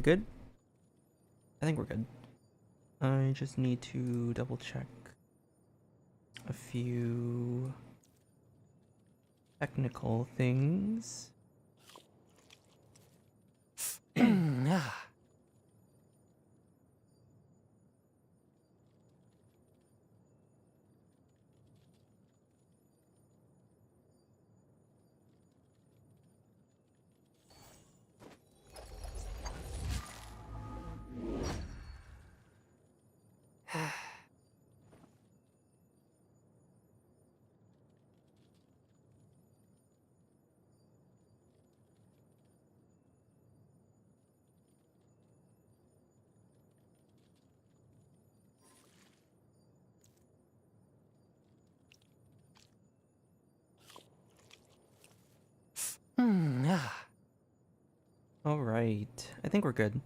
good? I think we're good. I just need to double check a few technical things. Alright, I think we're good.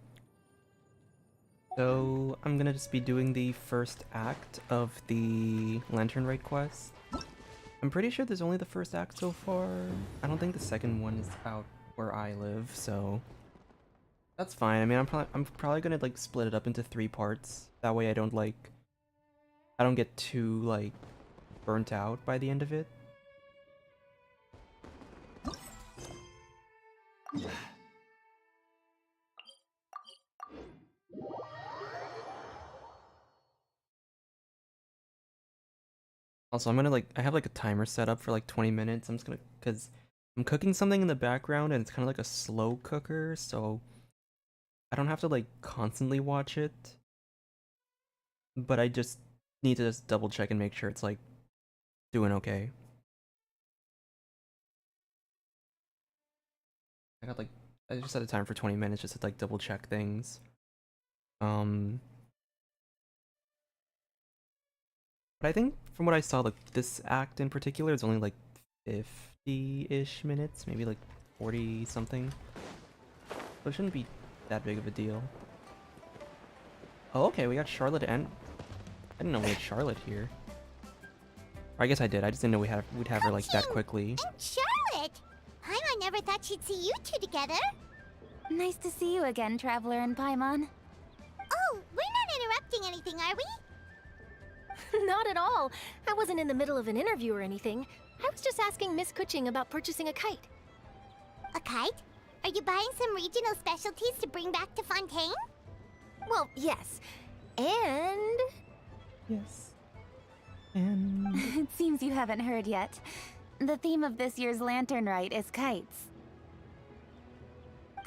So, I'm gonna just be doing the first act of the Lantern Rite quest. I'm pretty sure there's only the first act so far. I don't think the second one is out where I live, so that's fine. I mean, I'm probably gonna like split it up into 3 parts. That way I don't get too like burnt out by the end of it. Also, I have like a timer set up for like 20 minutes. I'm just gonna, cause I'm cooking something in the background and it's kind of like a slow cooker, so I don't have to like constantly watch it. But I just need to just double check and make sure it's like doing okay. I just set a time for 20 minutes just to like double check things. But I think from what I saw, like this act in particular is only like 50-ish minutes, maybe like 40 something. So it shouldn't be that big of a deal. Oh, okay, we got Charlotte and I didn't know we had Charlotte here. Or I guess I did. I just didn't know we'd have her like that quickly. And Charlotte! I never thought she'd see you two together. Nice to see you again, Traveler and Paimon. Oh, we're not interrupting anything, are we? Not at all. I wasn't in the middle of an interview or anything. I was just asking Miss Kuching about purchasing a kite. A kite? Are you buying some regional specialties to bring back to Fontaine? Well, yes. And... Yes. And... It seems you haven't heard yet. The theme of this year's Lantern Rite is kites.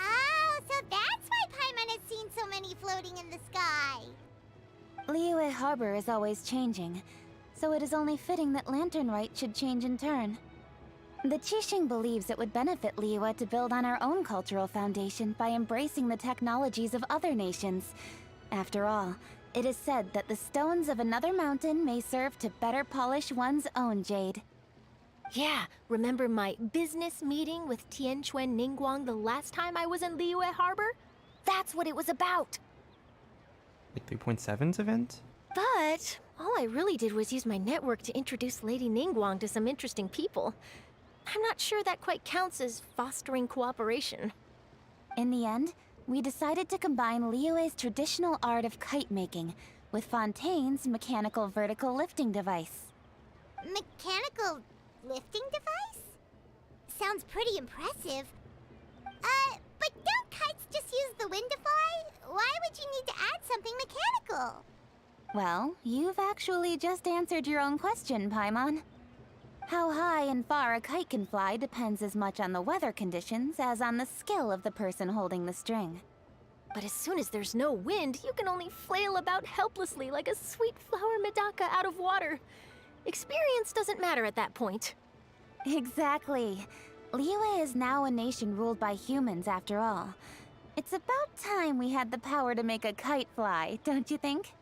Oh, so that's why Paimon has seen so many floating in the sky. Liyue Harbor is always changing, so it is only fitting that Lantern Rite should change in turn. The Qixing believes it would benefit Liyue to build on our own cultural foundation by embracing the technologies of other nations. After all, it is said that the stones of another mountain may serve to better polish one's own jade. yeah, remember my business meeting with Tianquan Ningguang the last time I was in Liyue Harbor? That's what it was about. Like 3.7's event? But all I really did was use my network to introduce Lady Ningguang to some interesting people. I'm not sure that quite counts as fostering cooperation. In the end, we decided to combine Liyue's traditional art of kite making with Fontaine's mechanical vertical lifting device. Mechanical lifting device? Sounds pretty impressive. But don't kites just use the wind to fly? Why would you need to add something mechanical? Well, you've actually just answered your own question, Paimon. How high and far a kite can fly depends as much on the weather conditions as on the skill of the person holding the string. But as soon as there's no wind, you can only flail about helplessly like a sweet flower medaka out of water. Experience doesn't matter at that point. Exactly. Liyue is now a nation ruled by humans after all. It's about time we had the power to make a kite fly, don't you think?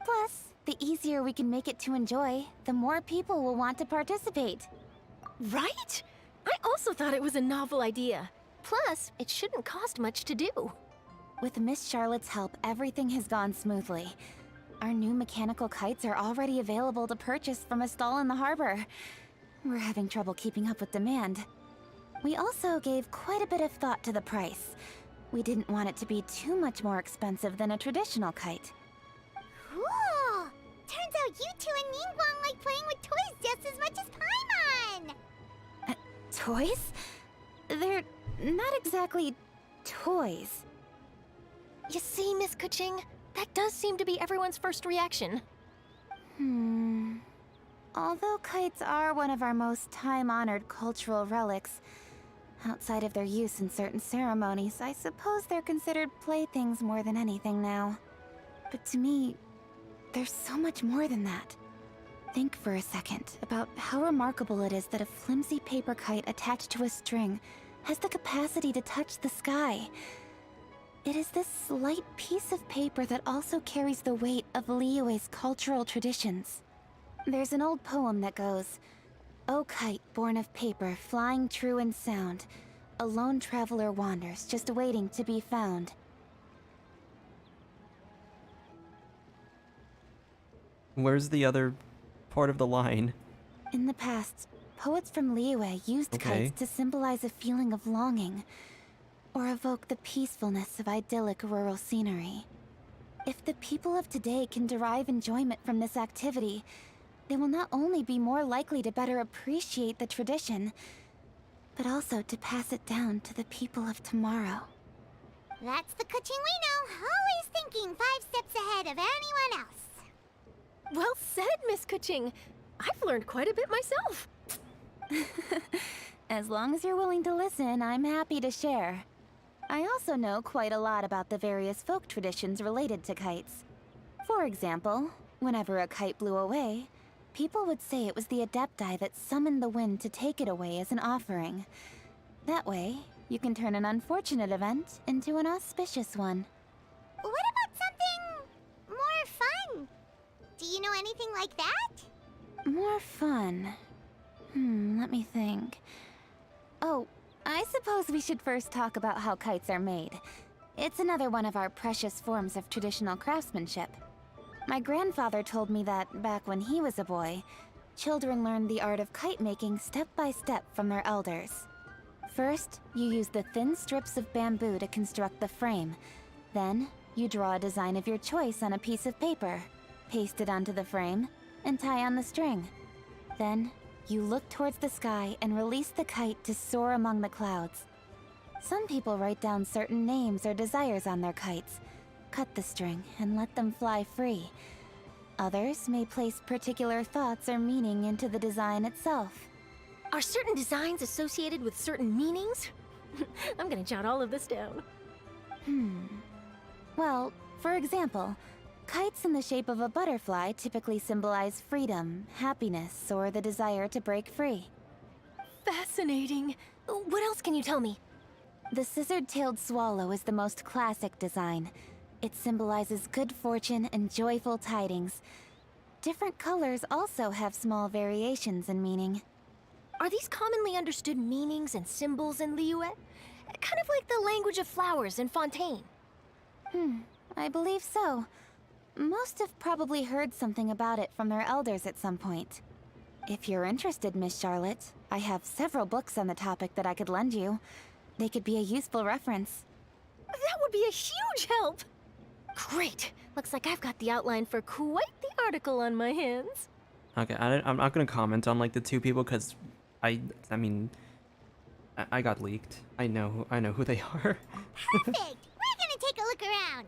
Plus, the easier we can make it to enjoy, the more people will want to participate. Right? I also thought it was a novel idea. Plus, it shouldn't cost much to do. With Miss Charlotte's help, everything has gone smoothly. Our new mechanical kites are already available to purchase from a stall in the harbor. We're having trouble keeping up with demand. We also gave quite a bit of thought to the price. We didn't want it to be too much more expensive than a traditional kite. Cool! Turns out you two and Ningguang like playing with toys just as much as Paimon! Toys? They're not exactly toys. You see, Miss Kuching, that does seem to be everyone's first reaction. Although kites are one of our most time-honored cultural relics, outside of their use in certain ceremonies, I suppose they're considered playthings more than anything now. But to me, there's so much more than that. Think for a second about how remarkable it is that a flimsy paper kite attached to a string has the capacity to touch the sky. It is this slight piece of paper that also carries the weight of Liyue's cultural traditions. There's an old poem that goes, "O kite born of paper, flying true in sound, a lone traveler wanders, just waiting to be found." Where's the other part of the line? In the past, poets from Liyue used kites to symbolize a feeling of longing, or evoke the peacefulness of idyllic rural scenery. If the people of today can derive enjoyment from this activity, they will not only be more likely to better appreciate the tradition, but also to pass it down to the people of tomorrow. That's the Kuching we know, always thinking 5 steps ahead of anyone else. Well said, Miss Kuching. I've learned quite a bit myself. As long as you're willing to listen, I'm happy to share. I also know quite a lot about the various folk traditions related to kites. For example, whenever a kite blew away, people would say it was the Adepti that summoned the wind to take it away as an offering. That way, you can turn an unfortunate event into an auspicious one. What about something more fun? Do you know anything like that? More fun. Let me think. Oh, I suppose we should first talk about how kites are made. It's another one of our precious forms of traditional craftsmanship. My grandfather told me that, back when he was a boy, children learned the art of kite making step by step from their elders. First, you use the thin strips of bamboo to construct the frame. Then, you draw a design of your choice on a piece of paper, paste it onto the frame, and tie on the string. Then, you look towards the sky and release the kite to soar among the clouds. Some people write down certain names or desires on their kites, cut the string, and let them fly free. Others may place particular thoughts or meaning into the design itself. Are certain designs associated with certain meanings? I'm gonna jot all of this down. Well, for example, kites in the shape of a butterfly typically symbolize freedom, happiness, or the desire to break free. Fascinating. What else can you tell me? The scissored-tailed swallow is the most classic design. It symbolizes good fortune and joyful tidings. Different colors also have small variations in meaning. Are these commonly understood meanings and symbols in Liyue? Kind of like the language of flowers in Fontaine. I believe so. Most have probably heard something about it from their elders at some point. If you're interested, Miss Charlotte, I have several books on the topic that I could lend you. They could be a useful reference. That would be a huge help! Great! Looks like I've got the outline for quite the article on my hands. Okay, I'm not gonna comment on like the two people because I mean, I got leaked. I know who they are. Perfect! We're gonna take a look around.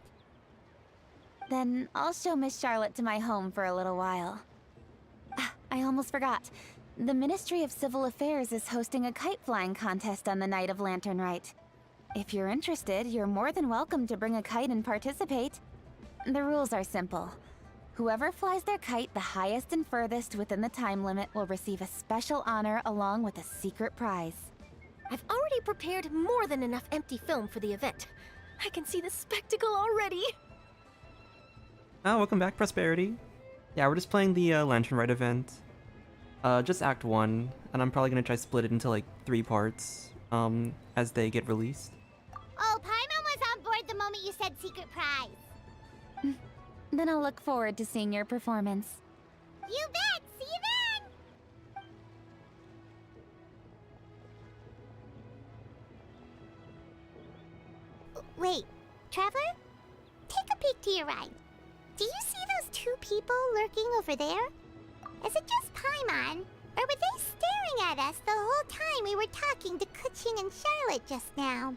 Then I'll show Miss Charlotte to my home for a little while. I almost forgot. The Ministry of Civil Affairs is hosting a kite flying contest on the night of Lantern Rite. If you're interested, you're more than welcome to bring a kite and participate. The rules are simple. Whoever flies their kite the highest and furthest within the time limit will receive a special honor along with a secret prize. I've already prepared more than enough empty film for the event. I can see the spectacle already. Oh, welcome back, Prosperity. Yeah, we're just playing the Lantern Rite Event. Just Act 1, and I'm probably gonna try to split it into like 3 parts, as they get released. Oh, Paimon was on board the moment you said secret prize. Then I'll look forward to seeing your performance. You bet! See you then! Wait, Traveler? Take a peek to your right. Do you see those two people lurking over there? Is it just Paimon? Or were they staring at us the whole time we were talking to Kuching and Charlotte just now?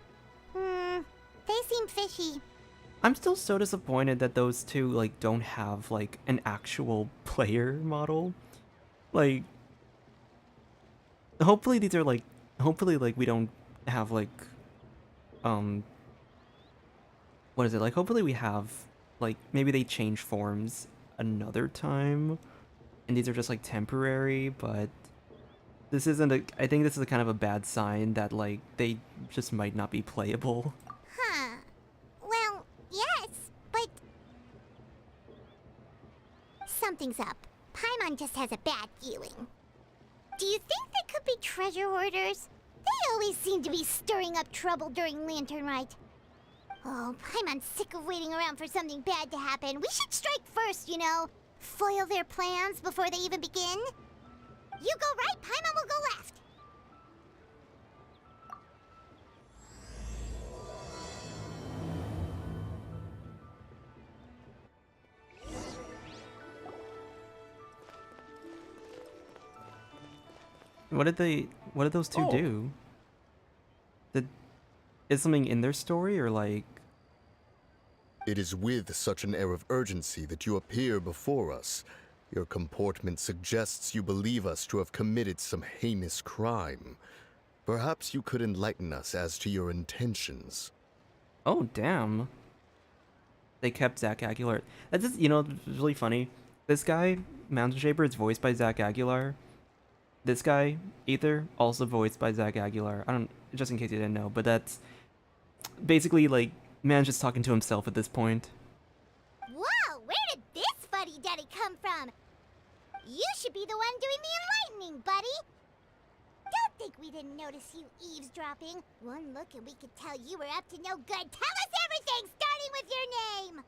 They seem fishy. I'm still so disappointed that those two, like, don't have, like, an actual player model. Like, hopefully these are, like, we don't have, like, what is it? Like, hopefully we have, like, maybe they change forms another time, and these are just, like, temporary, but this isn't I think this is a kind of a bad sign that, like, they just might not be playable. Huh. Well, yes, but... something's up. Paimon just has a bad feeling. Do you think they could be treasure hoarders? They always seem to be stirring up trouble during Lantern Rite. Oh, Paimon's sick of waiting around for something bad to happen. We should strike first, you know. Foil their plans before they even begin. You go right, Paimon will go left. What did those two do? Is something in their story, or like... It is with such an air of urgency that you appear before us. Your comportment suggests you believe us to have committed some heinous crime. Perhaps you could enlighten us as to your intentions. Oh, damn. They kept Zach Aguilar. That's just, you know, it's really funny. This guy, Mountain Shaper, is voiced by Zach Aguilar. This guy, Ether, also voiced by Zach Aguilar. I don't, just in case you didn't know, but that's basically, like, man's just talking to himself at this point. Whoa, where did this fuddy-duddy come from? You should be the one doing the enlightening, buddy. Don't think we didn't notice you eavesdropping. One look and we could tell you were up to no good. Tell us everything, starting with your name.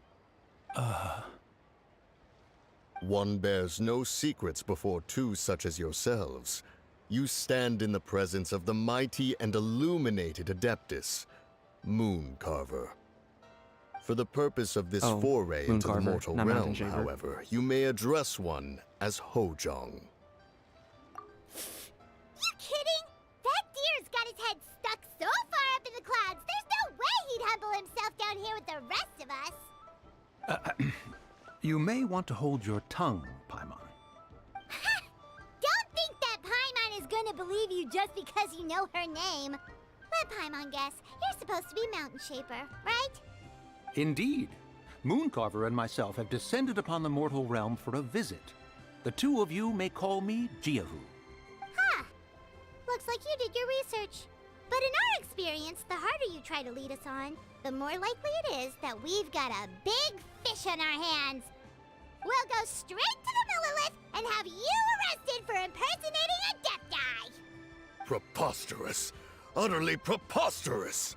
One bears no secrets before two such as yourselves. You stand in the presence of the mighty and illuminated Adeptus, Mooncarver. For the purpose of this foray into the Mooncarver, mortal not Mountain realm, Shaper. however, you may address one as Hojong. You kidding? That deer's got his head stuck so far up in the clouds, there's no way he'd humble himself down here with the rest of us. You may want to hold your tongue, Paimon. Ha! Don't think that Paimon is gonna believe you just because you know her name. Let Paimon guess. You're supposed to be Mountain Shaper, right? Indeed. Mooncarver and myself have descended upon the mortal realm for a visit. The two of you may call me Jiahu. Huh. Looks like you did your research. But in our experience, the harder you try to lead us on, the more likely it is that we've got a big fish on our hands. We'll go straight to the Millilith and have you arrested for impersonating a deaf guy. Preposterous! Utterly preposterous!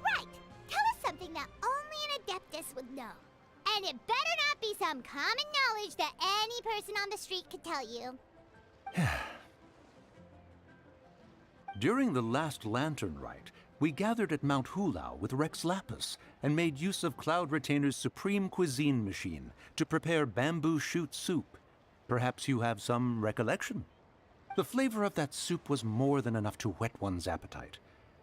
Right. Tell us something that only an Adeptus would know. And it better not be some common knowledge that any person on the street could tell you. During the last Lantern Rite, we gathered at Mount Hulao with Rex Lapis and made use of Cloud Retainer's supreme cuisine machine to prepare bamboo shoot soup. Perhaps you have some recollection? The flavor of that soup was more than enough to whet one's appetite.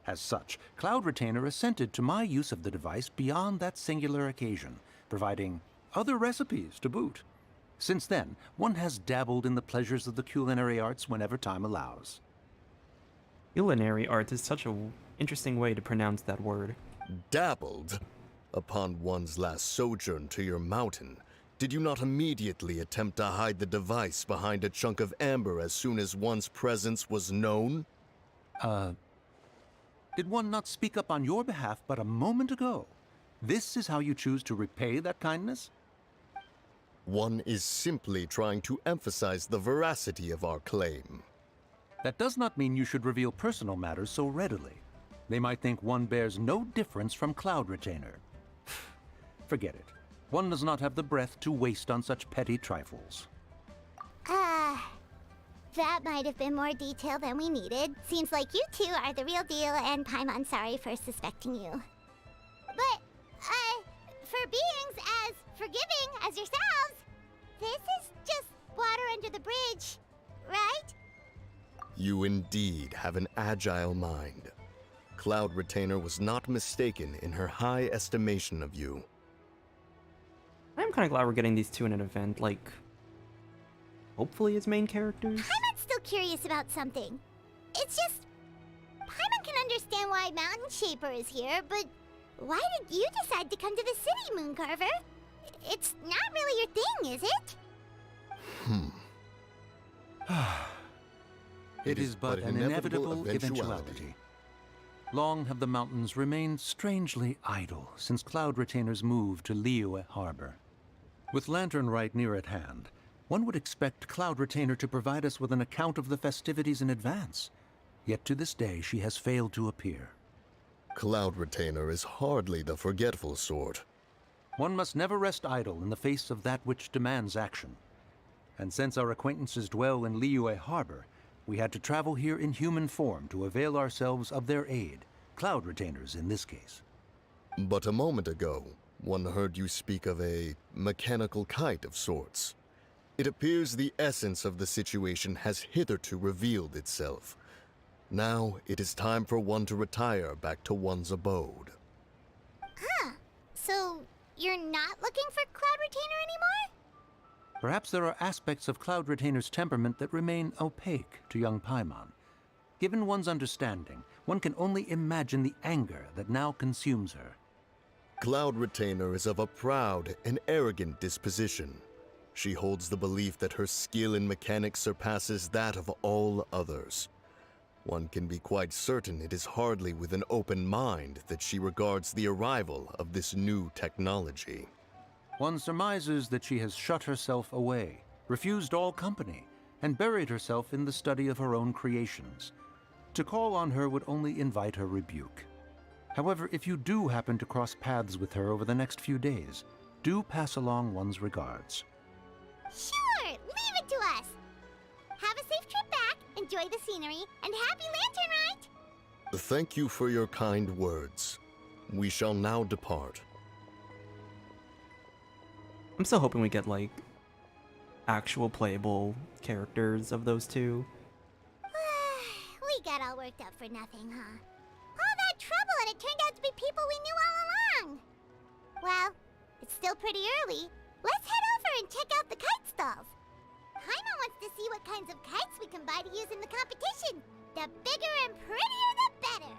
As such, Cloud Retainer assented to my use of the device beyond that singular occasion, providing other recipes to boot. Since then, one has dabbled in the pleasures of the culinary arts whenever time allows. Culinary art is such a interesting way to pronounce that word. Dabbled? Upon one's last sojourn to your mountain, did you not immediately attempt to hide the device behind a chunk of amber as soon as one's presence was known? Did one not speak up on your behalf but a moment ago? This is how you choose to repay that kindness? One is simply trying to emphasize the veracity of our claim. That does not mean you should reveal personal matters so readily. They might think one bears no difference from Cloud Retainer. Forget it. One does not have the breath to waste on such petty trifles. That might have been more detail than we needed. Seems like you two are the real deal, and Paimon's sorry for suspecting you. But, for beings as forgiving as yourselves, this is just water under the bridge, right? You indeed have an agile mind. Cloud Retainer was not mistaken in her high estimation of you. I'm kind of glad we're getting these two in an event, like, hopefully as main characters. Paimon's still curious about something. It's just, Paimon can understand why Mountain Shaper is here, but why did you decide to come to the city, Mooncarver? It's not really your thing, is it? It is but an inevitable eventuality. Long have the mountains remained strangely idle since Cloud Retainer's move to Liyue Harbor. With Lantern Rite near at hand, one would expect Cloud Retainer to provide us with an account of the festivities in advance. Yet to this day she has failed to appear. Cloud Retainer is hardly the forgetful sort. One must never rest idle in the face of that which demands action. And since our acquaintances dwell in Liyue Harbor, we had to travel here in human form to avail ourselves of their aid, Cloud Retainers in this case. But a moment ago, one heard you speak of a mechanical kite of sorts. It appears the essence of the situation has hitherto revealed itself. Now it is time for one to retire back to one's abode. Huh. So, you're not looking for Cloud Retainer anymore? Perhaps there are aspects of Cloud Retainer's temperament that remain opaque to young Paimon. Given one's understanding, one can only imagine the anger that now consumes her. Cloud Retainer is of a proud and arrogant disposition. She holds the belief that her skill in mechanics surpasses that of all others. One can be quite certain it is hardly with an open mind that she regards the arrival of this new technology. One surmises that she has shut herself away, refused all company, and buried herself in the study of her own creations. To call on her would only invite her rebuke. However, if you do happen to cross paths with her over the next few days, do pass along one's regards. Sure, leave it to us. Have a safe trip back, enjoy the scenery, and happy Lantern Rite! Thank you for your kind words. We shall now depart. I'm still hoping we get, like, actual playable characters of those two. We got all worked up for nothing, huh? All that trouble and it turned out to be people we knew all along! Well, it's still pretty early. Let's head over and check out the kite stalls. Paimon wants to see what kinds of kites we can buy to use in the competition. The bigger and prettier, the better!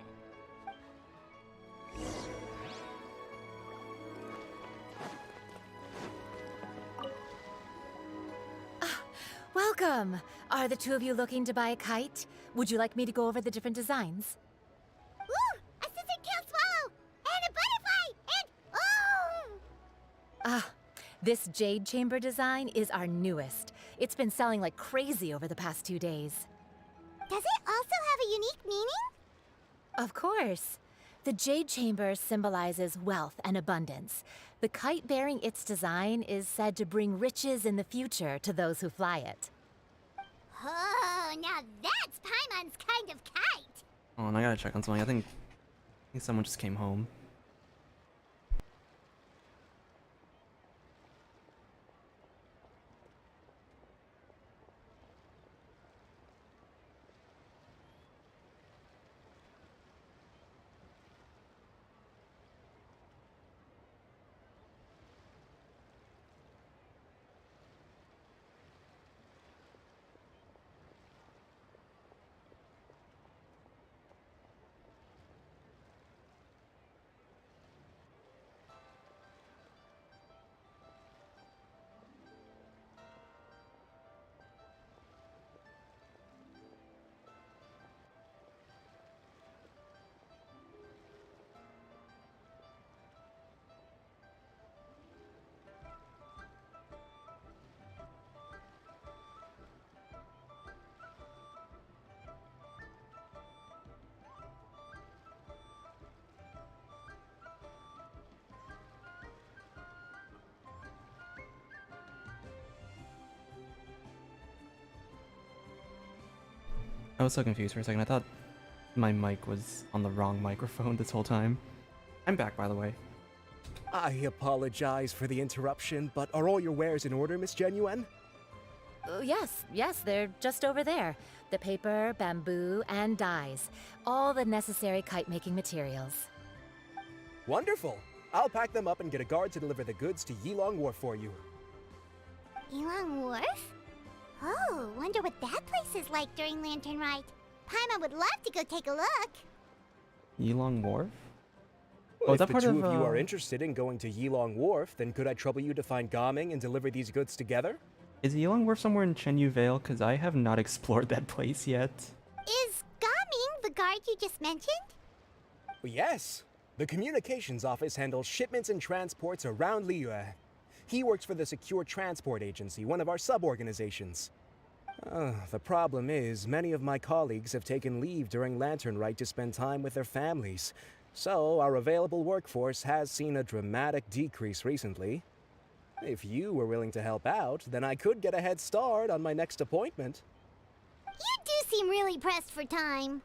Welcome! Are the two of you looking to buy a kite? Would you like me to go over the different designs? Ooh! A scissor kill swallow! And a butterfly! And oh! This jade chamber design is our newest. It's been selling like crazy over the past 2 days. Does it also have a unique meaning? Of course. The jade chamber symbolizes wealth and abundance. The kite bearing its design is said to bring riches in the future to those who fly it. Oh, now that's Paimon's kind of kite! Oh, and I gotta check on something. I think someone just came home. I was so confused for a second. I thought my mic was on the wrong microphone this whole time. I'm back, by the way. I apologize for the interruption, but are all your wares in order, Miss Xianyun? Yes, they're just over there. The paper, bamboo, and dyes. All the necessary kite-making materials. Wonderful! I'll pack them up and get a guard to deliver the goods to Yilong Wharf for you. Yilong Wharf? Oh, wonder what that place is like during Lantern Rite. Paimon would love to go take a look. Yilong Wharf? Well, is if that the part two of, of you are interested in going to Yilong Wharf, then could I trouble you to find Gaming and deliver these goods together? Is Yilong Wharf somewhere in Chenyu Vale? Because I have not explored that place yet. Is Gaming the guard you just mentioned? Well, yes. The communications office handles shipments and transports around Liyue. He works for the Secure Transport Agency, one of our sub-organizations. The problem is, many of my colleagues have taken leave during Lantern Rite to spend time with their families. So, our available workforce has seen a dramatic decrease recently. If you were willing to help out, then I could get a head start on my next appointment. You do seem really pressed for time.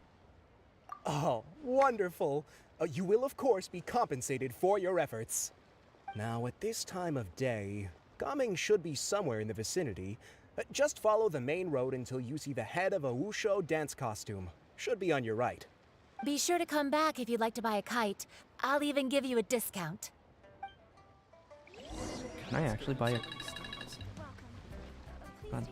Oh, wonderful. You will, of course, be compensated for your efforts. Now, at this time of day, Gaming should be somewhere in the vicinity. Just follow the main road until you see the head of a Wushu dance costume. Should be on your right. Be sure to come back if you'd like to buy a kite. I'll even give you a discount. Can I actually buy a... Fun.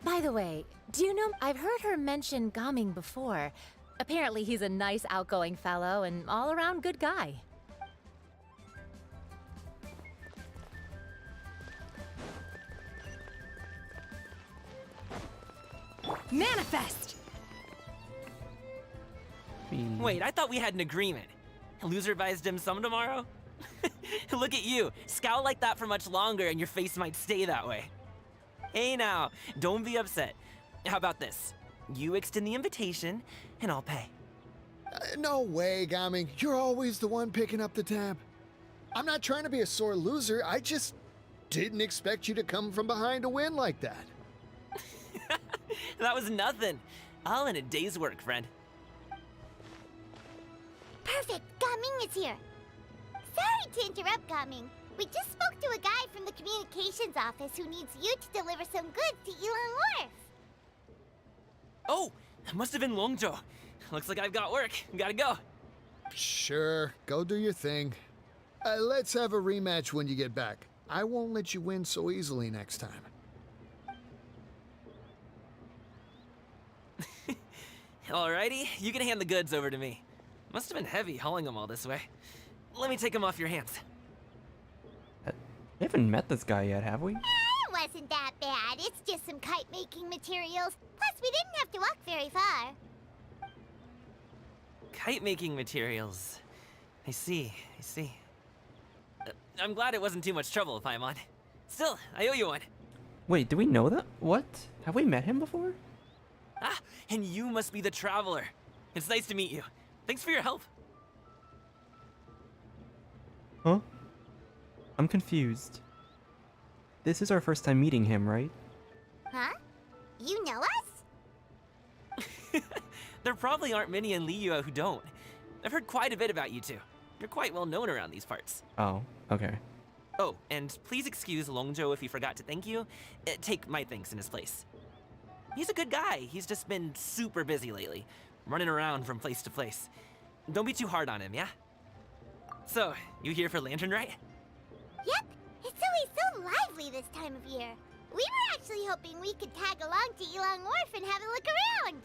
By the way, do you know, I've heard her mention Gaming before. Apparently he's a nice, outgoing fellow and all-around good guy. Manifest! Wait, I thought we had an agreement. Loser buys dim sum tomorrow? Look at you. Scowl like that for much longer and your face might stay that way. Hey now, don't be upset. How about this? You extend the invitation, and I'll pay. No way, Gaming. You're always the one picking up the tab. I'm not trying to be a sore loser. I just didn't expect you to come from behind to win like that. That was nothing. All in a day's work, friend. Perfect, Gaming is here. Sorry to interrupt, Gaming. We just spoke to a guy from the communications office who needs you to deliver some goods to Yilong Wharf. Oh, that must have been Longzhou. Looks like I've got work. Gotta go. Sure, go do your thing. Let's have a rematch when you get back. I won't let you win so easily next time. Alrighty, you can hand the goods over to me. Must have been heavy hauling them all this way. Let me take them off your hands. We haven't met this guy yet, have we? It wasn't that bad. It's just some kite-making materials. Plus, we didn't have to walk very far. Kite-making materials. I see. I'm glad it wasn't too much trouble, Paimon. Still, I owe you one. Wait, do we know that? What? Have we met him before? Ah, and you must be the traveler. It's nice to meet you. Thanks for your help. Huh? I'm confused. This is our first time meeting him, right? Huh? You know us? There probably aren't many in Liyue who don't. I've heard quite a bit about you two. You're quite well known around these parts. Oh, okay. Oh, and please excuse Longzhou if he forgot to thank you. Take my thanks in his place. He's a good guy. He's just been super busy lately, running around from place to place. Don't be too hard on him, yeah? So, you here for Lantern Rite? Yep. It's always so lively this time of year. We were actually hoping we could tag along to Yilong Wharf and have a look around.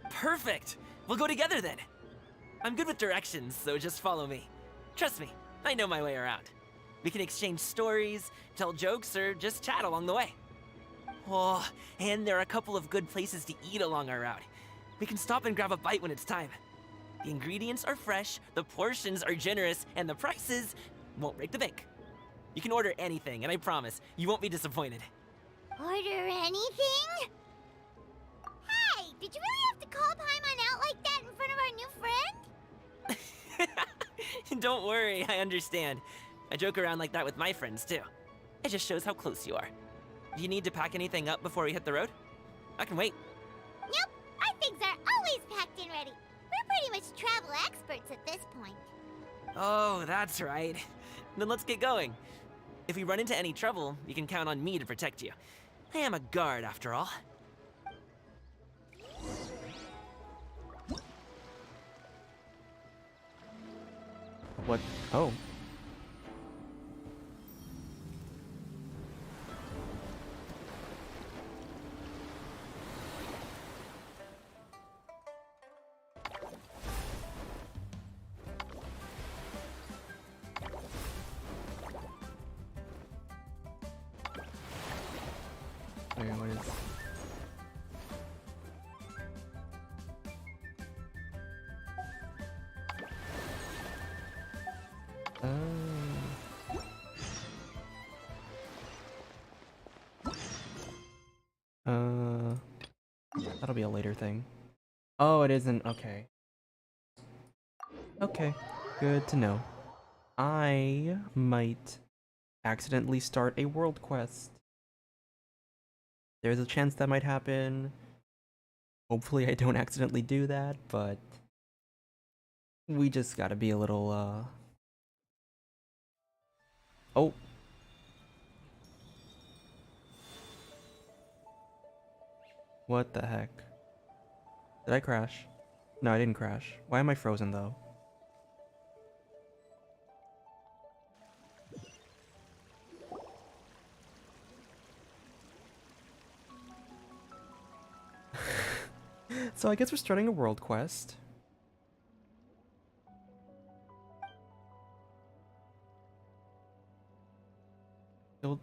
Perfect! We'll go together then. I'm good with directions, so just follow me. Trust me, I know my way around. We can exchange stories, tell jokes, or just chat along the way. Oh, and there are a couple of good places to eat along our route. We can stop and grab a bite when it's time. The ingredients are fresh, the portions are generous, and the prices won't break the bank. You can order anything, and I promise, you won't be disappointed. Order anything? Hey, did you really have to call Paimon out like that in front of our new friend? Don't worry, I understand. I joke around like that with my friends, too. It just shows how close you are. Do you need to pack anything up before we hit the road? I can wait. Nope, I experts at this point. Oh, that's right. Then let's get going. If we run into any trouble, you can count on me to protect you. I am a guard, after all. What? Oh. Wait, what is... That'll be a later thing. Oh, it isn't. Okay. Okay. Good to know. I might accidentally start a world quest. There's a chance that might happen. Hopefully I don't accidentally do that, but we just gotta be a little, Oh. What the heck? Did I crash? No, I didn't crash. Why am I frozen, though? So I guess we're starting a world quest.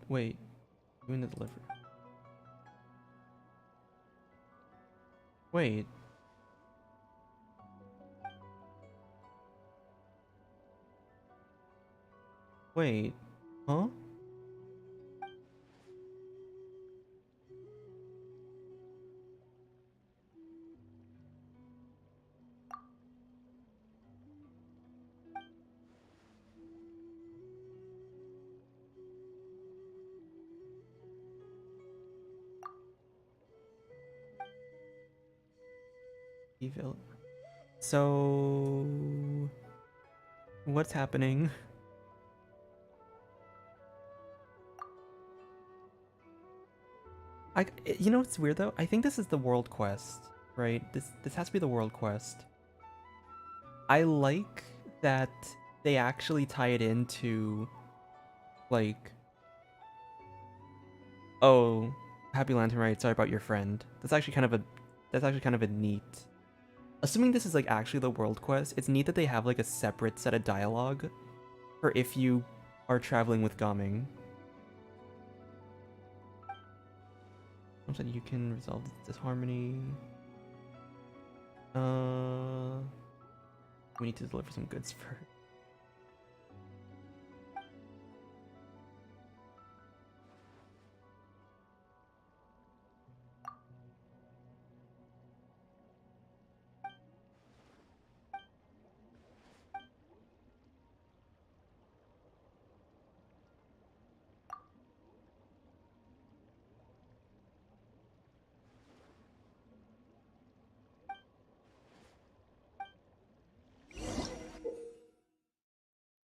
Wait. Doing the delivery. Wait. Wait. Huh? Evil. So... What's happening? You know what's weird though? I think this is the world quest, right? This has to be the world quest. I like that they actually tie it into, like, oh, happy Lantern Rite, sorry about your friend. That's actually kind of a neat. Assuming this is like actually the world quest, it's neat that they have like a separate set of dialogue for if you are traveling with Gaming. Said you can resolve this disharmony. We need to deliver some goods first.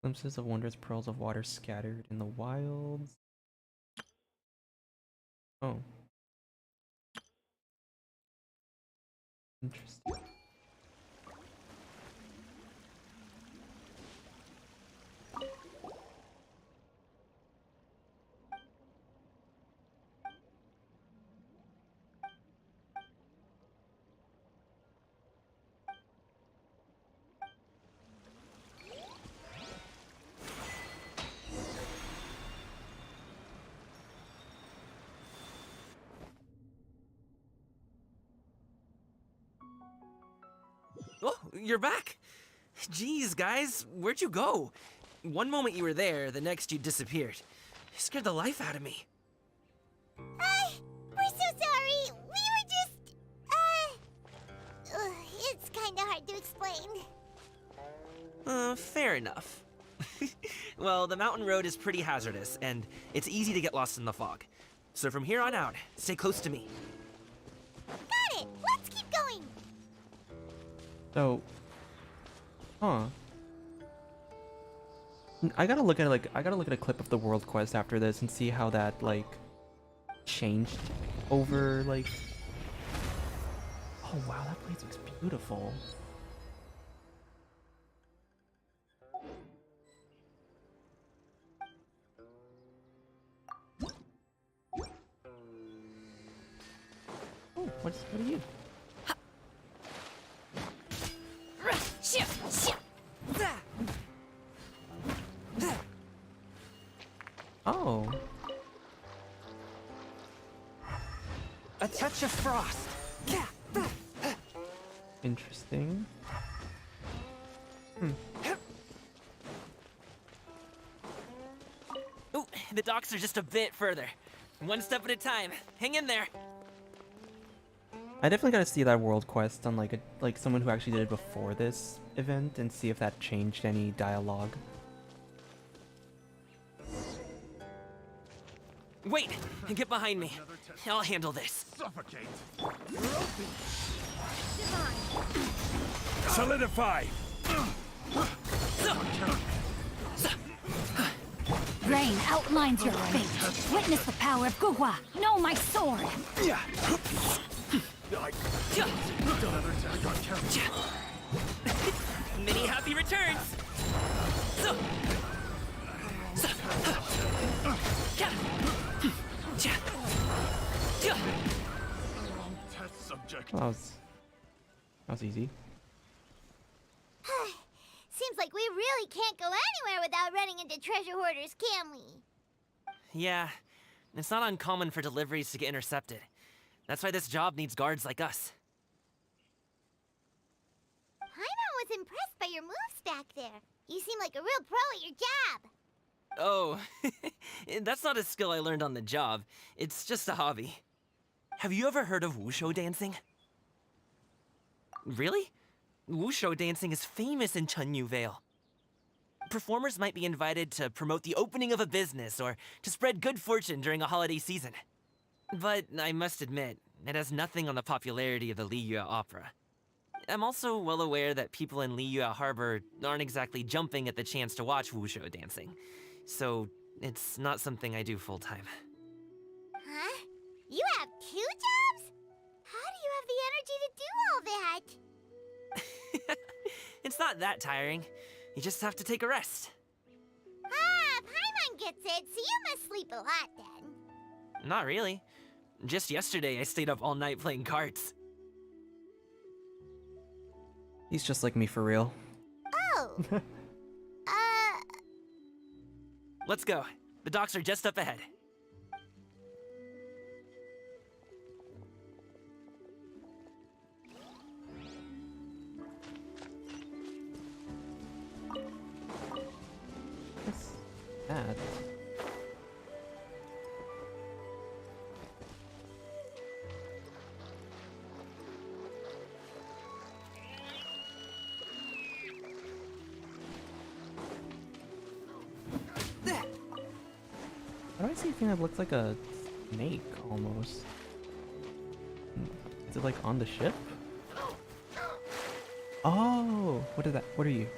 Glimpses of wondrous pearls of water scattered in the wilds. Oh. Interesting. Oh, you're back! Jeez, guys, where'd you go? One moment you were there, the next you disappeared. You scared the life out of me. We're so sorry. We were just, it's kinda hard to explain. Fair enough. Well, the mountain road is pretty hazardous, and it's easy to get lost in the fog. So from here on out, stay close to me. Got it! Let's keep going! So, Huh. I gotta look at a clip of the world quest after this and see how that like changed over like. Oh wow, that place looks beautiful. Oh, what are you? Oh. A touch of frost. Interesting. Ooh, the docks are just a bit further. One step at a time. Hang in there. I definitely gotta see that world quest on like someone who actually did it before this event and see if that changed any dialogue. Wait, get behind me. I'll handle this. Suffocate. Solidify. Rain outlines your fate. Witness the power of Guhua. Know my sword. Many happy returns. Test subject. That was easy. Seems like we really can't go anywhere without running into treasure hoarders, can we? Yeah, it's not uncommon for deliveries to get intercepted. That's why this job needs guards like us. Paimon was impressed by your moves back there. You seem like a real pro at your job. Oh, that's not a skill I learned on the job. It's just a hobby. Have you ever heard of wushu dancing? Really? Wushu dancing is famous in Chunyu Vale. Performers might be invited to promote the opening of a business or to spread good fortune during a holiday season. But I must admit, it has nothing on the popularity of the Liyue Opera. I'm also well aware that people in Liyue Harbor aren't exactly jumping at the chance to watch wushu dancing. So, it's not something I do full-time. Huh? You have 2 jobs? How do you have the energy to do all that? It's not that tiring. You just have to take a rest. Ah, Paimon gets it, so you must sleep a lot then. Not really. Just yesterday, I stayed up all night playing cards. He's just like me for real. Oh. Let's go. The docks are just up ahead. What's that? Why do I see a thing that looks like a snake, almost? Is it like on the ship? Oh! What is that? What are you?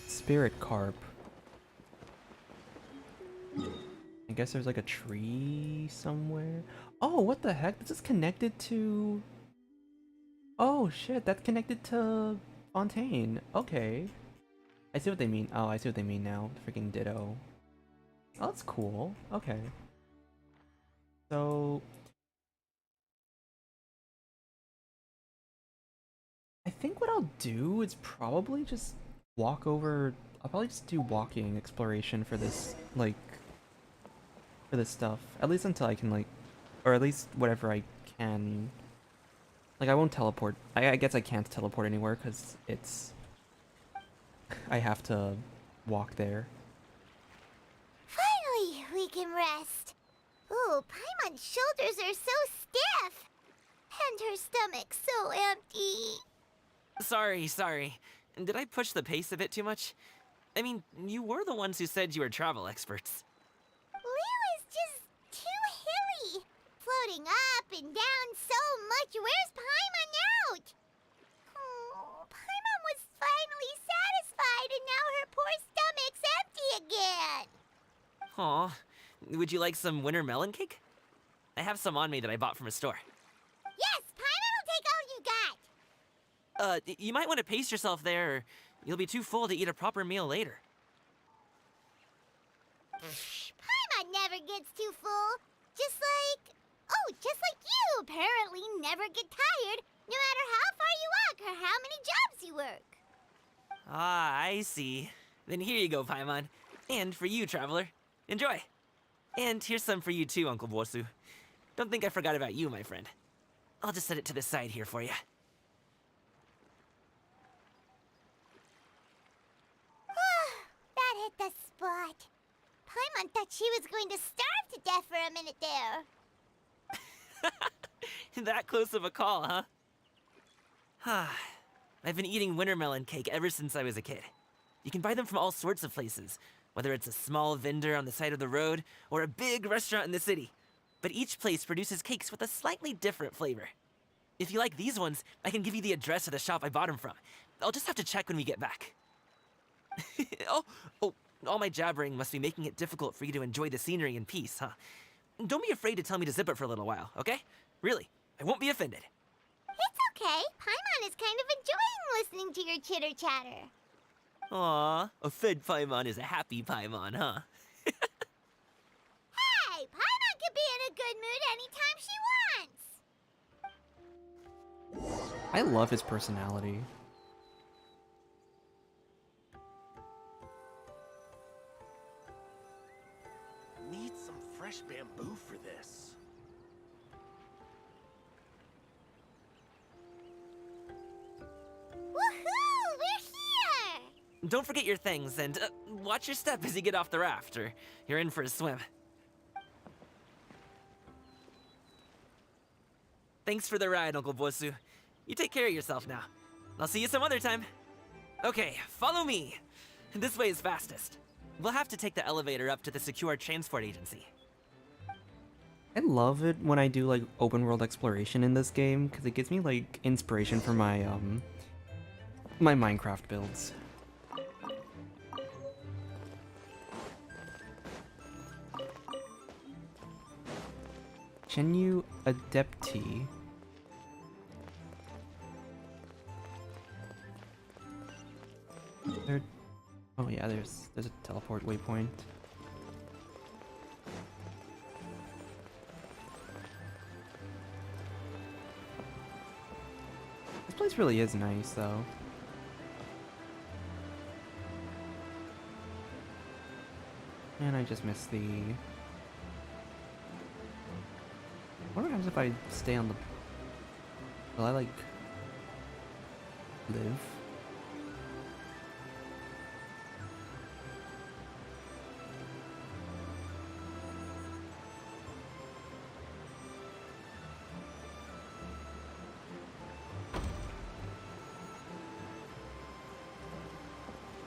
Spirit carp. I guess there's like a tree somewhere. Oh, what the heck? This is connected to... Oh shit, that's connected to Fontaine. Okay. I see what they mean. Oh, I see what they mean now. Freaking ditto. Oh, that's cool. Okay. So... I think what I'll do is probably just walk over... I'll probably just do walking exploration for this, like... for this stuff. At least until I can, like... Or at least whatever I can... Like, I won't teleport. I guess I can't teleport anywhere because it's... I have to walk there. Finally, we can rest. Ooh, Paimon's shoulders are so stiff. And her stomach so empty. Sorry. Did I push the pace a bit too much? I mean, you were the ones who said you were travel experts. Liu is just too jumping up and down so much. Where's Paimon out? Oh, Paimon was finally satisfied and now her poor stomach's empty again. Aw, would you like some winter melon cake? I have some on me that I bought from a store. Yes, Paimon will take all you got. You might want to pace yourself there, or you'll be too full to eat a proper meal later. Paimon never gets too full. Just like you apparently never get tired, no matter how far you walk or how many jobs you work. Ah, I see. Then here you go, Paimon. And for you, traveler. Enjoy. And here's some for you too, Uncle Bosu. Don't think I forgot about you, my friend. I'll just set it to the side here for you. That hit the spot. Paimon thought she was going to starve to death for a minute there. That close of a call, huh? I've been eating winter melon cake ever since I was a kid. You can buy them from all sorts of places, whether it's a small vendor on the side of the road or a big restaurant in the city. But each place produces cakes with a slightly different flavor. If you like these ones, I can give you the address of the shop I bought them from. I'll just have to check when we get back. Oh, all my jabbering must be making it difficult for you to enjoy the scenery in peace, huh? Don't be afraid to tell me to zip it for a little while, okay? Really, I won't be offended. It's okay. Paimon is kind of enjoying listening to your chitter-chatter. Aw, a fed Paimon is a happy Paimon, huh? Hey, Paimon can be in a good mood anytime she wants. I love his personality. Need some fresh bamboo for this. Woohoo! We're here! Don't forget your things, and watch your step as you get off the raft, or you're in for a swim. Thanks for the ride, Uncle Bosu. You take care of yourself now. I'll see you some other time. Okay, follow me. This way is fastest. We'll have to take the elevator up to the secure transport agency. I love it when I do like open world exploration in this game because it gives me like inspiration for my my Minecraft builds. Xianyun Adepti. There. Oh yeah, there's a teleport waypoint. This place really is nice, though. And I just missed the... What happens if I stay on the... Will I, like... live?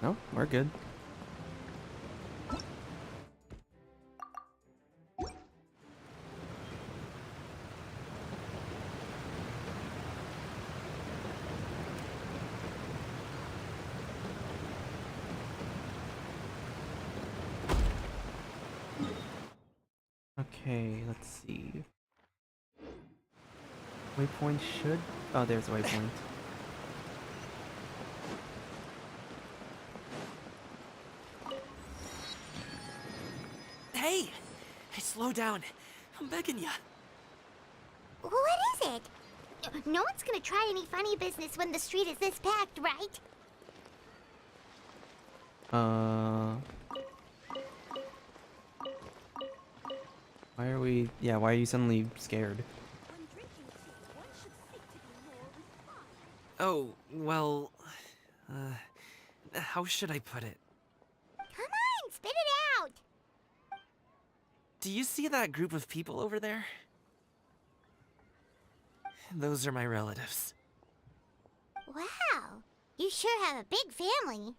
No, we're good. Okay, let's see. Waypoint should... Oh, there's a waypoint. Hey! Slow down. I'm begging ya. What is it? No one's gonna try any funny business when the street is this packed, right? Why are we... Yeah, why are you suddenly scared? Oh, well... how should I put it? Come on, spit it out! Do you see that group of people over there? Those are my relatives. Wow, you sure have a big family.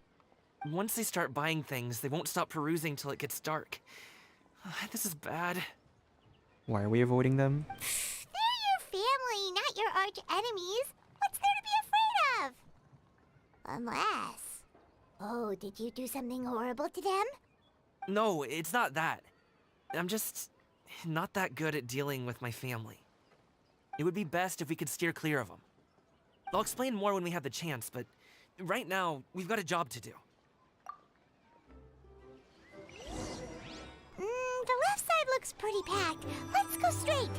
Once they start buying things, they won't stop perusing till it gets dark. This is bad. Why are we avoiding them? They're your family, not your arch enemies. What's there to be afraid of? Unless... Oh, did you do something horrible to them? No, it's not that. I'm just not that good at dealing with my family. It would be best if we could steer clear of them. I'll explain more when we have the chance, but right now, we've got a job to do. The left side looks pretty packed. Let's go straight.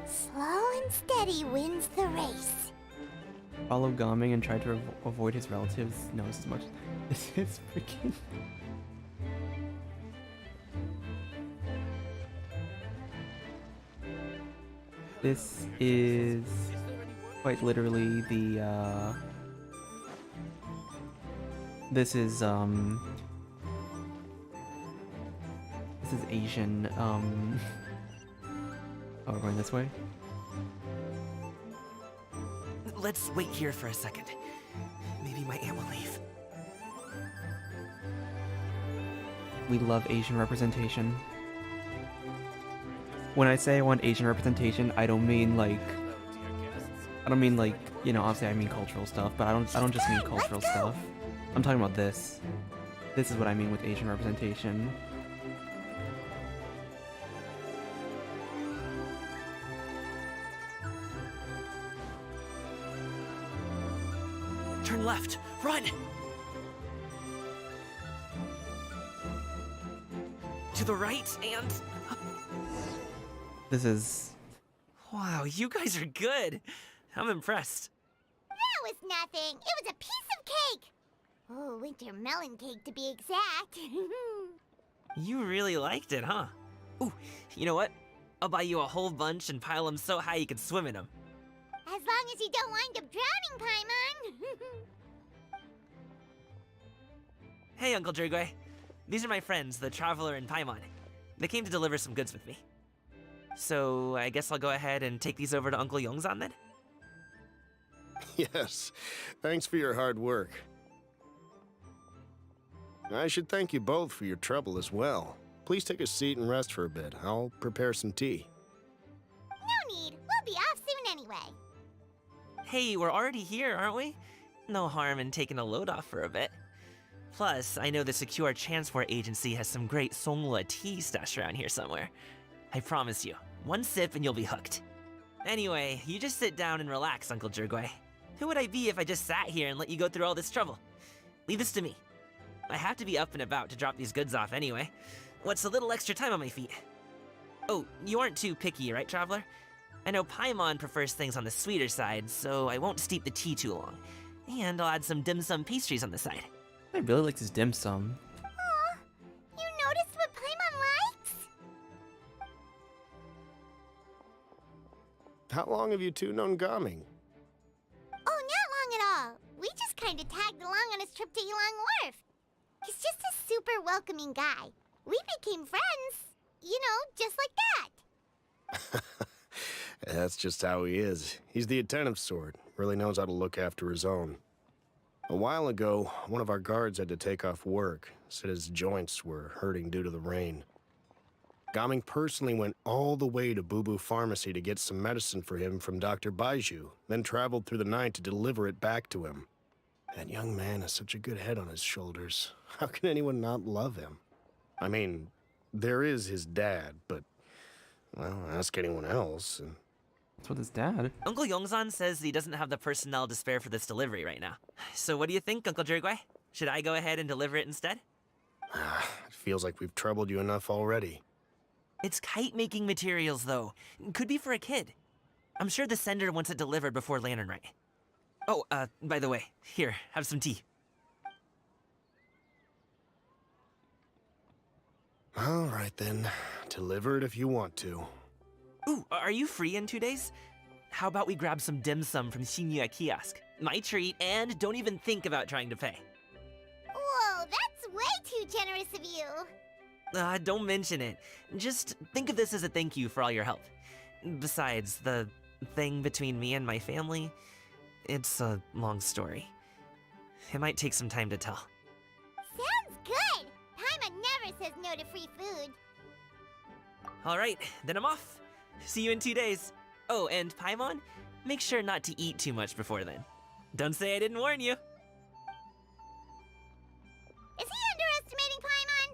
Slow and steady wins the race. Follow Gaming and try to avoid his relatives knows as much. This is freaking... This is quite literally the, This is Asian, Oh, we're going this way? Let's wait here for a second. Maybe my aunt will leave. We love Asian representation. When I say I want Asian representation, I don't mean like, you know, obviously I mean cultural stuff, but I don't just mean cultural stuff. I'm talking about this. This is what I mean with Asian representation. Turn left! Run! To the right and... This is... Wow, you guys are good! I'm impressed. That was nothing. It was a piece of cake. Oh, winter melon cake to be exact. You really liked it, huh? Ooh, you know what? I'll buy you a whole bunch and pile them so high you can swim in them. As long as you don't wind up drowning, Paimon. Hey, Uncle Jirgwe. These are my friends, the Traveler and Paimon. They came to deliver some goods with me. So, I guess I'll go ahead and take these over to Uncle Yongzan then? Yes, thanks for your hard work. I should thank you both for your trouble as well. Please take a seat and rest for a bit. I'll prepare some tea. No need. We'll be off soon anyway. Hey, we're already here, aren't we? No harm in taking a load off for a bit. Plus, I know the Secure Transport Agency has some great Songhua tea stashed around here somewhere. I promise you, one sip and you'll be hooked. Anyway, you just sit down and relax, Uncle Jirgwe. Who would I be if I just sat here and let you go through all this trouble? Leave this to me. I have to be up and about to drop these goods off anyway. What's a little extra time on my feet? Oh, you aren't too picky, right, Traveler? I know Paimon prefers things on the sweeter side, so I won't steep the tea too long. And I'll add some dim sum pastries on the side. I really like this dim sum. Aw, you noticed what Paimon likes? How long have you two known Gaming? Oh, not long at all. We just kind of tagged along on his trip to Yulong Wharf. He's just a super welcoming guy. We became friends. You know, just like that. That's just how he is. He's the attentive sort. Really knows how to look after his own. A while ago, one of our guards had to take off work. Said his joints were hurting due to the rain. Gaming personally went all the way to Boo Boo Pharmacy to get some medicine for him from Dr. Baiju, then traveled through the night to deliver it back to him. That young man has such a good head on his shoulders. How can anyone not love him? I mean, there is his dad, but, well, ask anyone else. And... What's with his dad? Uncle Yongzan says he doesn't have the personnel to spare for this delivery right now. So what do you think, Uncle Jirgwe? Should I go ahead and deliver it instead? It feels like we've troubled you enough already. It's kite-making materials, though. Could be for a kid. I'm sure the sender wants it delivered before Lantern Rite. Oh, by the way, here, have some tea. All right, then. Deliver it if you want to. Ooh, are you free in 2 days? How about we grab some dim sum from Xianyun kiosk? My treat, and don't even think about trying to pay. Whoa, that's way too generous of you. Don't mention it. Just think of this as a thank you for all your help. Besides, the thing between me and my family, it's a long story. It might take some time to tell. Sounds good. Paimon never says no to free food. Alright, then I'm off. See you in 2 days. Oh, and Paimon, make sure not to eat too much before then. Don't say I didn't warn you. Is he underestimating Paimon?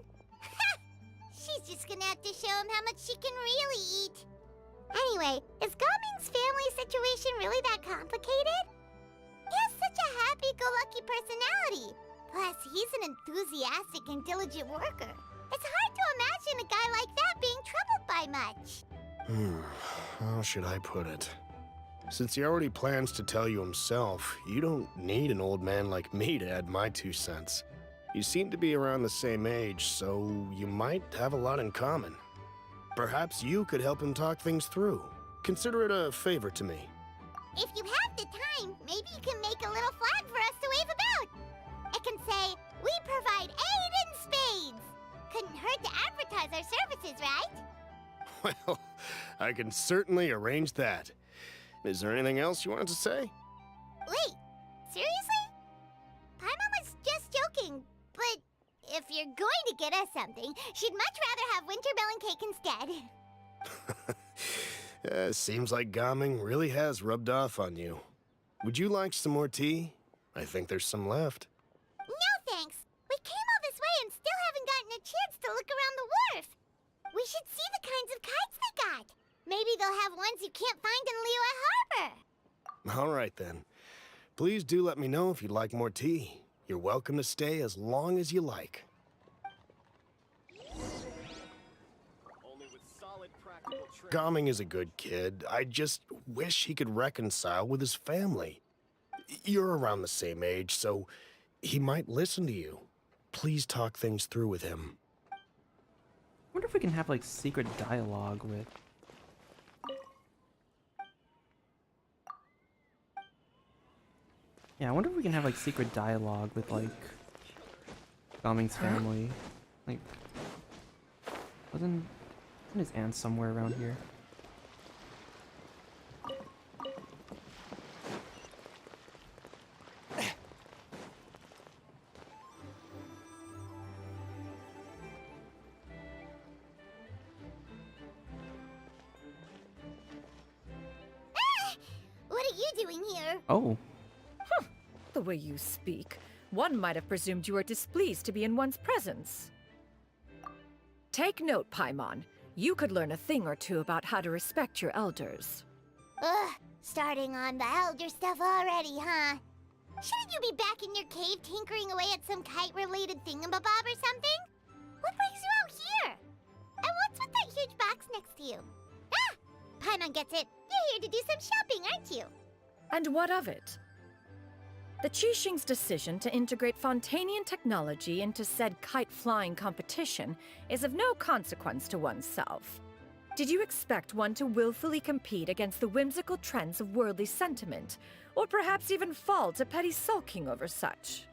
She's just gonna have to show him how much she can really eat. Anyway, is Gaming's family situation really that complicated? He has such a happy-go-lucky personality. Plus, he's an enthusiastic and diligent worker. It's hard to imagine a guy like that being troubled by much. How should I put it? Since he already plans to tell you himself, you don't need an old man like me to add my 2 cents. You seem to be around the same age, so you might have a lot in common. Perhaps you could help him talk things through. Consider it a favor to me. If you have the time, maybe you can make a little flag for us to wave about. It can say, "We provide aid in spades." Couldn't hurt to advertise our services, right? Well, I can certainly arrange that. Is there anything else you wanted to say? Wait, seriously? Paimon was just joking, but if you're going to get us something, she'd much rather have wintermelon cake instead. Seems like Gaming really has rubbed off on you. Would you like some more tea? I think there's some left. No thanks. We came all this way and still haven't gotten a chance to look around the wharf. We should see the kinds of kites they got. Maybe they'll have ones you can't find in Liyue Harbor. All right, then. Please do let me know if you'd like more tea. You're welcome to stay as long as you like. Gaming is a good kid. I just wish he could reconcile with his family. You're around the same age, so he might listen to you. Please talk things through with him. I wonder if we can have like secret dialogue with. Yeah, I wonder if we can have like secret dialogue with like Gaming's family. Like, wasn't his aunt somewhere around here? What are you doing here? Oh. The way you speak, one might have presumed you were displeased to be in one's presence. Take note, Paimon. You could learn a thing or two about how to respect your elders. Ugh, starting on the elder stuff already, huh? Shouldn't you be back in your cave tinkering away at some kite-related thingamabob or something? What brings you out here? And what's with that huge box next to you? Ah! Paimon gets it. You're here to do some shopping, aren't you? And what of it? The Qixing's decision to integrate Fontanian technology into said kite-flying competition is of no consequence to oneself. Did you expect one to willfully compete against the whimsical trends of worldly sentiment, or perhaps even fall to petty sulking over such?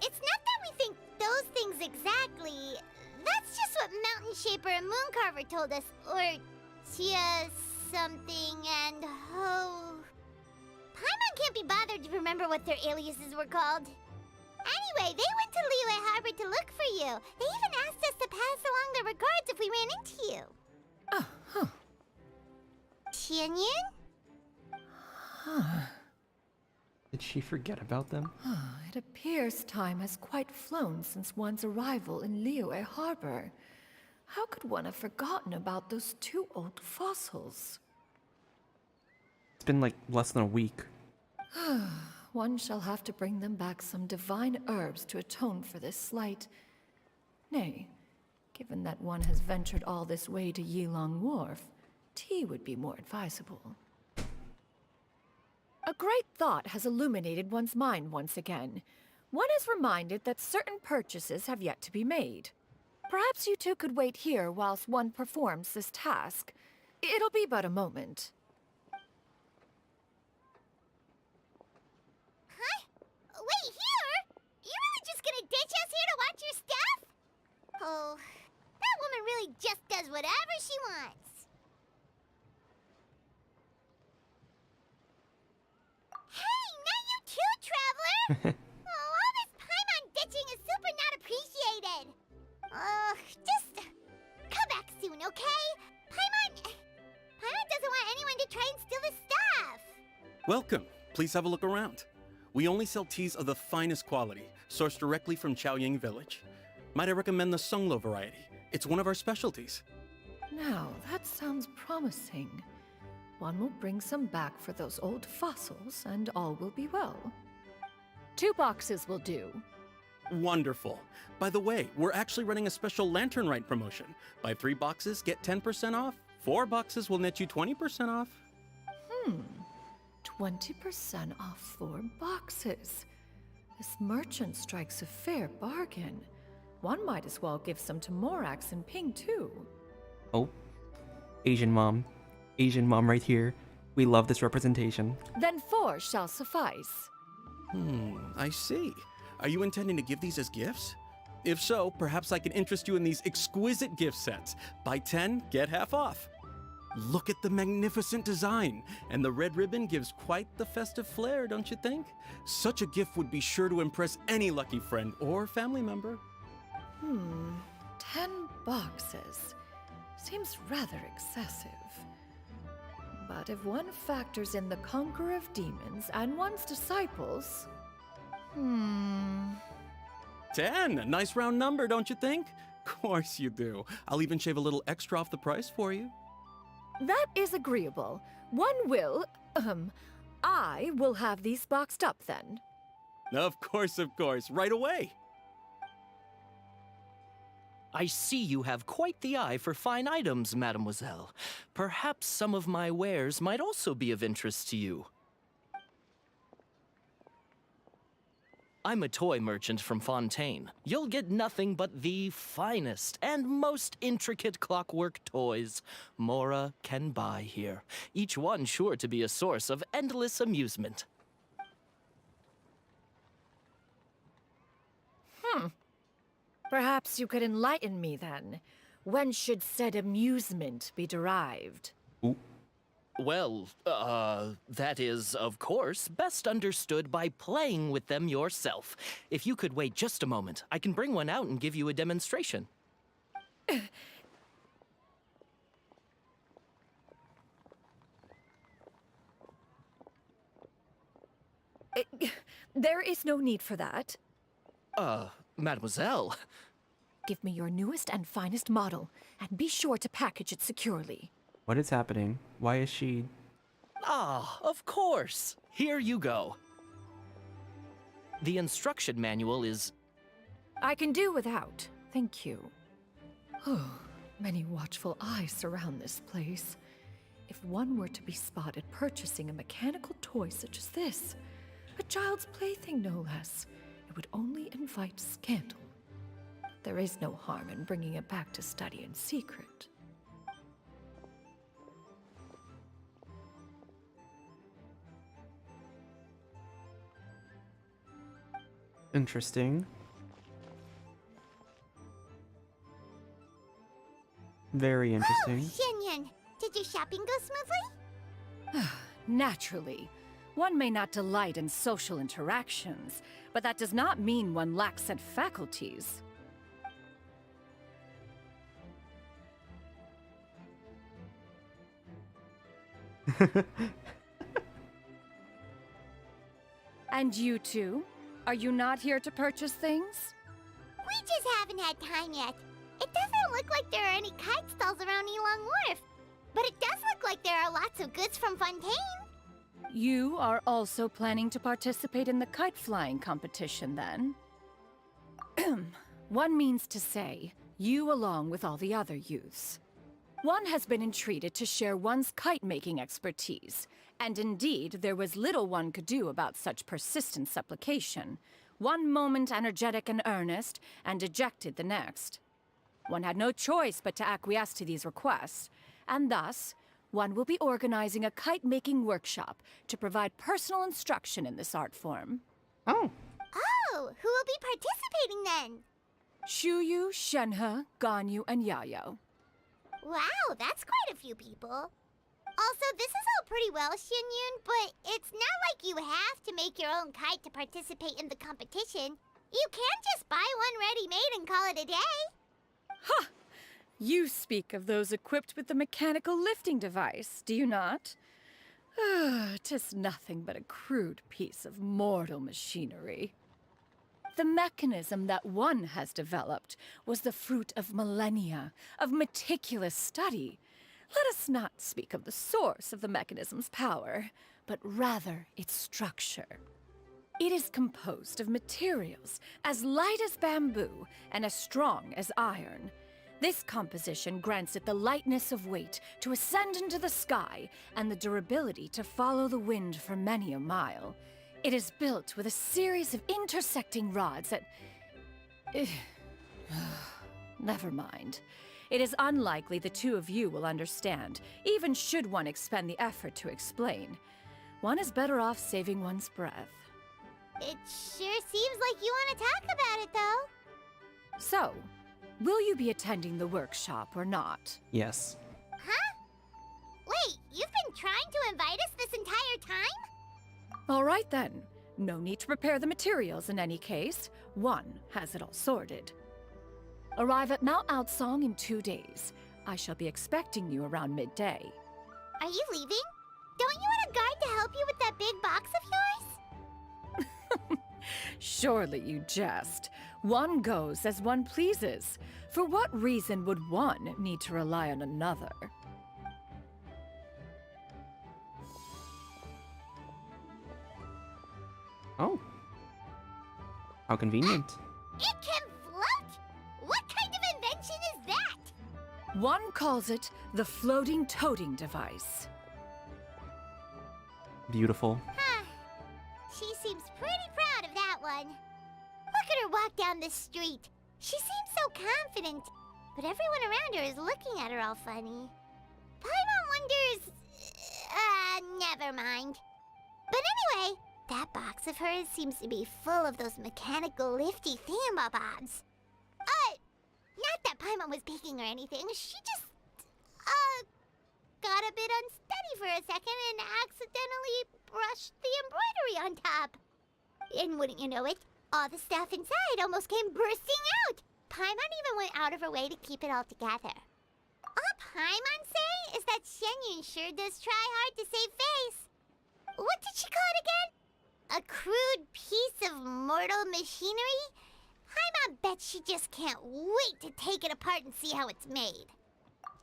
It's not that we think those things exactly. That's just what Mountain Shaper and Mooncarver told us, or Tia something and Ho... Paimon can't be bothered to remember what their aliases were called. Anyway, they went to Liyue Harbor to look for you. They even asked us to pass along their regards if we ran into you. Oh, huh. Xianyun? Did she forget about them? It appears time has quite flown since one's arrival in Liyue Harbor. How could one have forgotten about those 2 old fossils? It's been like less than a week. One shall have to bring them back some divine herbs to atone for this slight. Nay, given that one has ventured all this way to Yilong Wharf, tea would be more advisable. A great thought has illuminated one's mind once again. One is reminded that certain purchases have yet to be made. Perhaps you two could wait here whilst one performs this task. It'll be but a moment. Wait, here? You really just gonna ditch us here to watch your stuff? Oh, that woman really just does whatever she wants. Hey, not you too, Traveler! Oh, all this Paimon ditching is super not appreciated. Just come back soon, Welcome. Please have a look around. We only sell teas of the finest quality, sourced directly from Xianyun village. Might I recommend the Songlo variety? It's one of our specialties. Now, that sounds promising. One will bring some back for those old fossils, and all will be well. 2 boxes will do. Wonderful. By the way, we're actually running a special Lantern Rite promotion. Buy 3 boxes, get 10% off. 4 boxes will net you 20% off. 20% off 4 boxes. This merchant strikes a fair bargain. One might as well give some to Morax and Ping, too. Oh, Asian mom. Asian mom right here. We love this representation. Then 4 shall suffice. I see. Are you intending to give these as gifts? If so, perhaps I can interest you in these exquisite gift sets. Buy 10, get half off. Look at the magnificent design, and the red ribbon gives quite the festive flair, don't you think? Such a gift would be sure to impress any lucky friend or family member. 10 boxes. Seems rather excessive. But if one factors in the conqueror of demons and one's disciples... 10! Nice round number, don't you think? Course you do. I'll even shave a little extra off the price for you. That is agreeable. I will have these boxed up then. Of course, right away. I see you have quite the eye for fine items, mademoiselle. Perhaps some of my wares might also be of interest to you. I'm a toy merchant from Fontaine. You'll get nothing but the finest and most intricate clockwork toys Mora can buy here. Each one sure to be a source of endless amusement. Perhaps you could enlighten me then. When should said amusement be derived? Well, that is, of course, best understood by playing with them yourself. If you could wait just a moment, I can bring one out and give you a demonstration. There is no need for that. Mademoiselle. Give me your newest and finest model, and be sure to package it securely. What is happening? Why is she... Of course. Here you go. The instruction manual is... I can do without, thank you. Many watchful eyes surround this place. If one were to be spotted purchasing a mechanical toy such as this, a child's plaything no less, it would only invite scandal. There is no harm in bringing it back to study in secret. Interesting. Very interesting. Xianyun, did your shopping go smoothly? Naturally. One may not delight in social interactions, but that does not mean one lacks said faculties. And you two? Are you not here to purchase things? We just haven't had time yet. It doesn't look like there are any kite stalls around Elong Wharf, but it does look like there are lots of goods from Fontaine. You are also planning to participate in the kite flying competition, then? One means to say, you along with all the other youths. One has been entreated to share one's kite-making expertise, and indeed, there was little one could do about such persistent supplication. One moment energetic and earnest, and dejected the next. One had no choice but to acquiesce to these requests, and thus, one will be organizing a kite-making workshop to provide personal instruction in this art form. Oh, who will be participating then? Shuyu, Shenhe, Ganyu, and Yayo. Wow, that's quite a few people. Also, this is all pretty well, Xianyun, but it's not like you have to make your own kite to participate in the competition. You can just buy one ready-made and call it a day. Ha! You speak of those equipped with the mechanical lifting device, do you not? 'Tis nothing but a crude piece of mortal machinery. The mechanism that one has developed was the fruit of millennia of meticulous study. Let us not speak of the source of the mechanism's power, but rather its structure. It is composed of materials as light as bamboo and as strong as iron. This composition grants it the lightness of weight to ascend into the sky and the durability to follow the wind for many a mile. It is built with a series of intersecting rods that... Never mind. It is unlikely the two of you will understand, even should one expend the effort to explain. One is better off saving one's breath. It sure seems like you want to talk about it, though. So, will you be attending the workshop or not? Yes. Huh? Wait, you've been trying to invite us this entire time? All right then. No need to prepare the materials in any case. One has it all sorted. Arrive at Mount Outsong in 2 days. I shall be expecting you around midday. Are you leaving? Don't you want a guard to help you with that big box of yours? Surely you jest. One goes as one pleases. For what reason would one need to rely on another? Oh. How convenient. It can float? What kind of invention is that? One calls it the floating toting device. Beautiful. Huh. She seems pretty proud of that one. Look at her walk down the street. She seems so confident, but everyone around her is looking at her all funny. Paimon wonders... never mind. But anyway, that box of hers seems to be full of those mechanical lifty thingamabobs. Not that Paimon was peeking or anything. She just, got a bit unsteady for a second and accidentally brushed the embroidery on top. And wouldn't you know it, all the stuff inside almost came bursting out. Paimon even went out of her way to keep it all together. All Paimon say is that Xianyun sure does try hard to save face. What did she call it again? A crude piece of mortal machinery? Paimon bet she just can't wait to take it apart and see how it's made.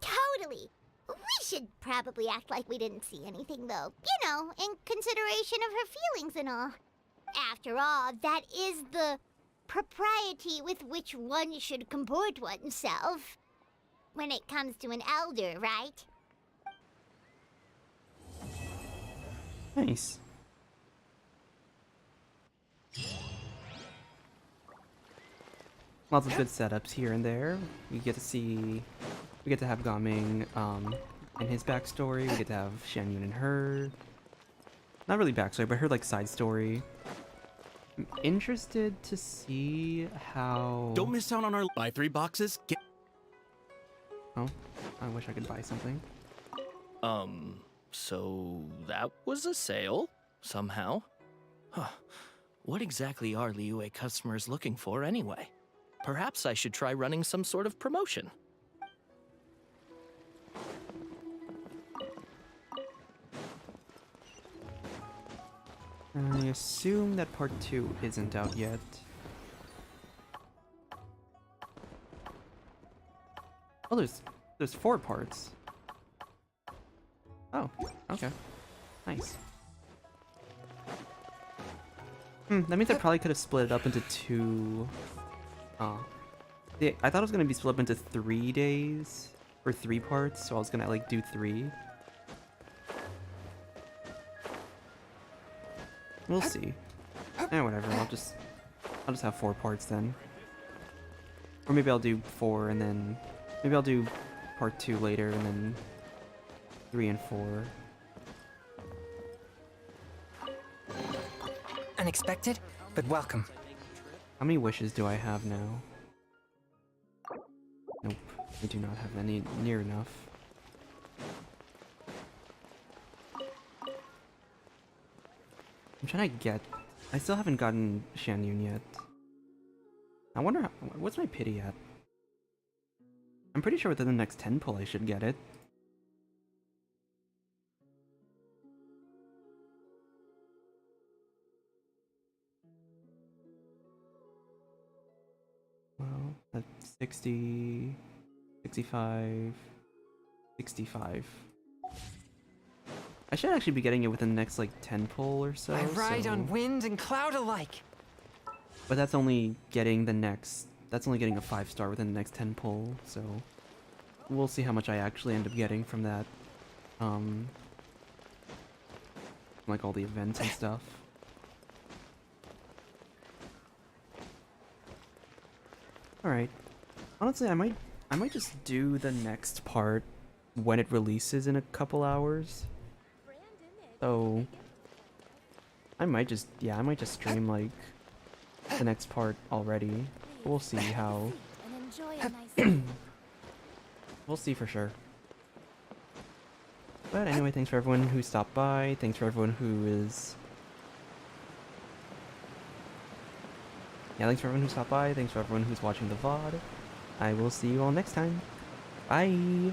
Totally. We should probably act like we didn't see anything, though. You know, in consideration of her feelings and all. After all, that is the propriety with which one should comport oneself. When it comes to an elder, right? Nice. Lots of good setups here and there. We get to have Gaming and his backstory. We get to have Xianyun and her. Not really backstory, but her like side story. I'm interested to see how. Don't miss out on our buy 3 boxes. Oh, I wish I could buy something. So that was a sale, somehow. Huh. What exactly are Liyue customers looking for anyway? Perhaps I should try running some sort of promotion. I assume that part 2 isn't out yet. Oh, there's 4 parts. Oh, okay. Nice. That means I probably could have split it up into 2... Yeah, I thought it was gonna be split up into 3 days, or 3 parts, so I was gonna like do 3. We'll see. Whatever, I'll just have 4 parts then. Or maybe I'll do 4 and then... Maybe I'll do part 2 later and then 3 and 4. Unexpected, but welcome. How many wishes do I have now? Nope, I do not have any near enough. I'm trying to get... I still haven't gotten Xianyun yet. I wonder how... What's my pity at? I'm pretty sure within the next 10 pull I should get it. 60, 65, 65. I should actually be getting it within the next like 10 pull or so. I ride so... on wind and cloud alike. But that's only getting the next. That's only getting a 5-star within the next 10 pull. So we'll see how much I actually end up getting from that. Like all the events and stuff. All right. Honestly, I might just do the next part when it releases in a couple hours. So I might just stream like the next part already. We'll see how. We'll see for sure. But anyway, thanks for everyone who stopped by. Thanks for everyone who is. Yeah, thanks for everyone who stopped by. Thanks for everyone who's watching the VOD. I will see you all next time. Bye!